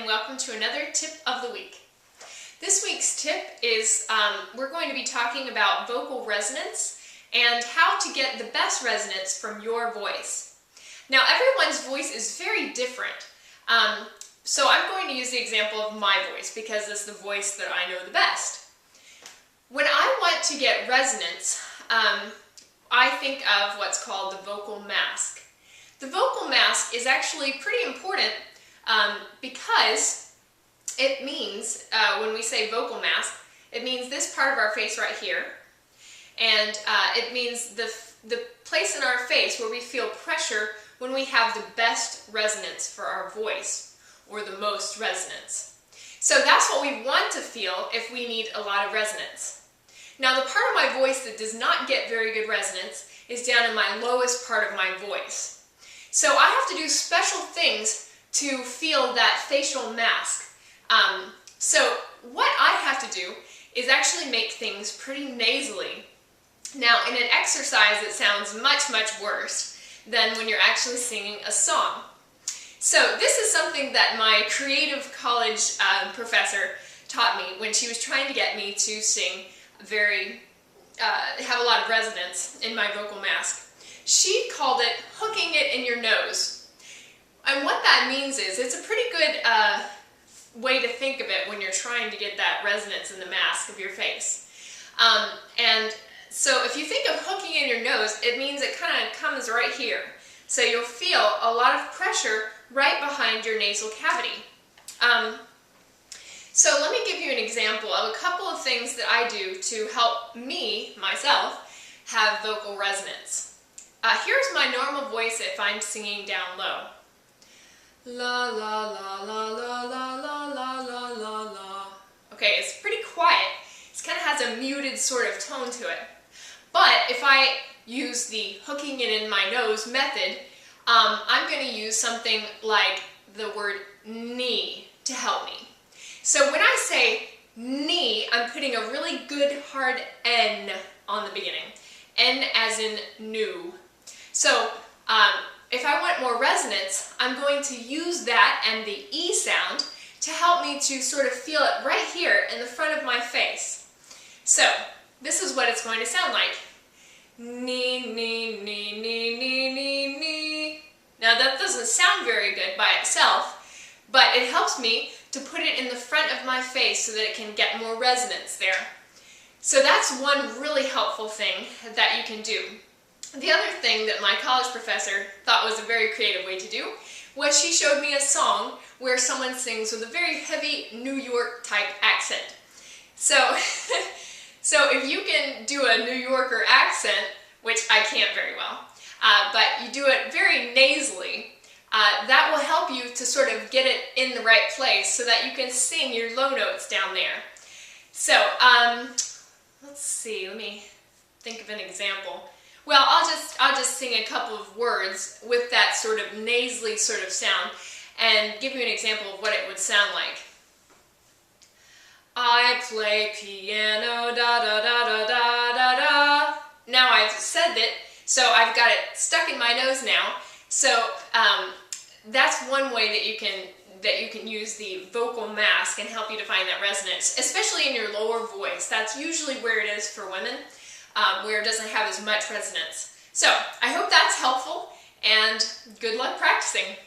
and welcome to another tip of the week. This week's tip is we're going to be talking about vocal resonance and how to get the best resonance from your voice. Now, everyone's voice is very different, so I'm going to use the example of my voice because it's the voice that I know the best. When I want to get resonance, I think of what's called the vocal mask. The vocal mask is actually pretty important because it means, when we say vocal mask, it means this part of our face right here, and it means the place in our face where we feel pressure when we have the best resonance for our voice, or the most resonance. So that's what we want to feel if we need a lot of resonance. Now, the part of my voice that does not get very good resonance is down in my lowest part of my voice. So I have to do special things to feel that facial mask. So what I have to do is actually make things pretty nasally. Now, in an exercise, it sounds much, much worse than when you're actually singing a song. So this is something that my creative college professor taught me when she was trying to get me to sing have a lot of resonance in my vocal mask. She called it hooking it in your nose. And what that means is it's a pretty good way to think of it when you're trying to get that resonance in the mask of your face. And so if you think of hooking in your nose, it means it kind of comes right here. So you'll feel a lot of pressure right behind your nasal cavity. So let me give you an example of a couple of things that I do to help myself, have vocal resonance. Here's my normal voice if I'm singing down low. La la la la la la la la la la la. Okay, it's pretty quiet. It kind of has a muted sort of tone to it. But if I use the hooking it in my nose method, I'm going to use something like the word knee to help me. So when I say knee, I'm putting a really good hard N on the beginning. N as in new. So if I want more resonance, I'm going to use that and the E sound to help me to sort of feel it right here in the front of my face. So this is what it's going to sound like. Knee, knee, knee, knee, knee, knee, knee. Now that doesn't sound very good by itself, but it helps me to put it in the front of my face so that it can get more resonance there. So that's one really helpful thing that you can do. The other thing that my college professor thought was a very creative way to do was she showed me a song where someone sings with a very heavy New York type accent. So, so if you can do a New Yorker accent, which I can't very well, but you do it very nasally, that will help you to sort of get it in the right place so that you can sing your low notes down there. So, let's see, let me think of an example. Well, I'll just sing a couple of words with that sort of nasally sort of sound and give you an example of what it would sound like. I play piano, da da da da da da da. Now I've said it, so I've got it stuck in my nose now. So that's one way that you can use the vocal mask and help you to find that resonance, especially in your lower voice. That's usually where it is for women, where it doesn't have as much resonance. So I hope that's helpful, and good luck practicing.